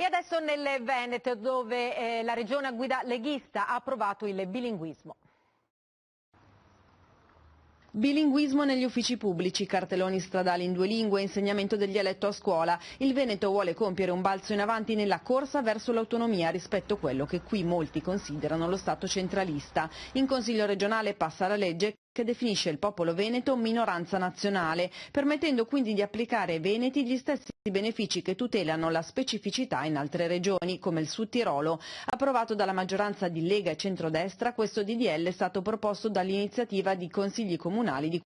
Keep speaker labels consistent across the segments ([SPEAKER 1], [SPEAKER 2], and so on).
[SPEAKER 1] E adesso nel Veneto, dove la regione a guida leghista ha approvato il bilinguismo.
[SPEAKER 2] Bilinguismo negli uffici pubblici, cartelloni stradali in 2 lingue, insegnamento del dialetto a scuola. Il Veneto vuole compiere un balzo in avanti nella corsa verso l'autonomia rispetto a quello che qui molti considerano lo Stato centralista. In Consiglio regionale passa la legge che definisce il popolo veneto minoranza nazionale, permettendo quindi di applicare ai veneti gli stessi benefici che tutelano la specificità in altre regioni, come il Sud Tirolo. Approvato dalla maggioranza di Lega e Centrodestra, questo DDL è stato proposto dall'iniziativa di consigli comunali di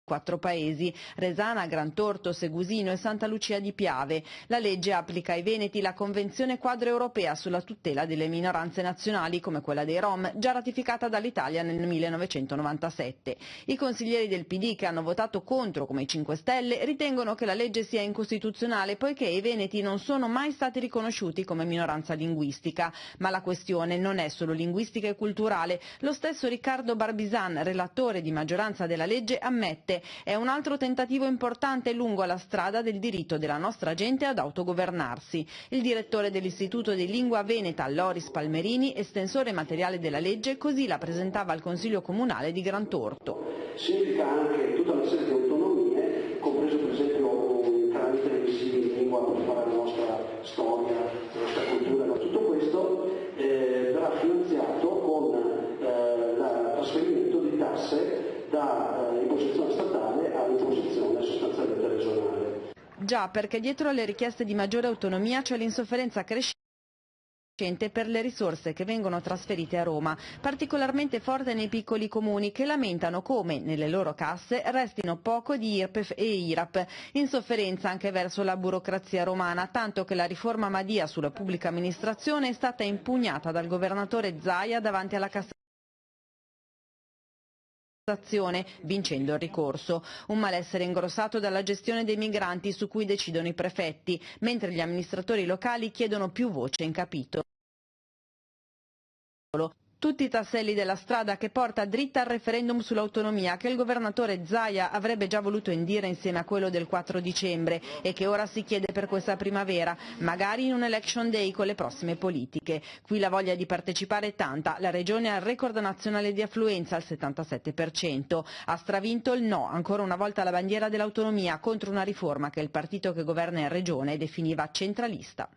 [SPEAKER 2] 4 paesi: Resana, Grantorto, Segusino e Santa Lucia di Piave. La legge applica ai veneti la Convenzione quadro europea sulla tutela delle minoranze nazionali, come quella dei Rom, già ratificata dall'Italia nel 1997. I consiglieri del PD, che hanno votato contro come i 5 Stelle, ritengono che la legge sia incostituzionale poiché i veneti non sono mai stati riconosciuti come minoranza linguistica. Ma la questione non è solo linguistica e culturale. Lo stesso Riccardo Barbisan, relatore di maggioranza della legge, ammette: è un altro tentativo importante lungo la strada del diritto della nostra gente ad autogovernarsi. Il direttore dell'Istituto di Lingua Veneta, Loris Palmerini, estensore materiale della legge, così la presentava al Consiglio Comunale di Grantorto.
[SPEAKER 3] Significa anche tutta una serie di autonomie, compreso per esempio canali televisivi in lingua per fare la nostra storia, la nostra cultura, ma tutto questo verrà finanziato con il trasferimento di tasse da imposizione statale all'imposizione sostanzialmente regionale.
[SPEAKER 2] Già, perché dietro alle richieste di maggiore autonomia c'è l'insofferenza crescente per le risorse che vengono trasferite a Roma, particolarmente forte nei piccoli comuni, che lamentano come nelle loro casse restino poco di IRPEF e IRAP. Insofferenza anche verso la burocrazia romana, tanto che la riforma Madia sulla pubblica amministrazione è stata impugnata dal governatore Zaia davanti alla Cassazione, vincendo il ricorso. Un malessere ingrossato dalla gestione dei migranti su cui decidono i prefetti, mentre gli amministratori locali chiedono più voce in capitolo. Tutti i tasselli della strada che porta dritta al referendum sull'autonomia, che il governatore Zaia avrebbe già voluto indire insieme a quello del 4 dicembre e che ora si chiede per questa primavera, magari in un election day con le prossime politiche. Qui la voglia di partecipare è tanta. La regione ha il record nazionale di affluenza al 77%. Ha stravinto il no, ancora una volta, alla bandiera dell'autonomia, contro una riforma che il partito che governa in regione definiva centralista.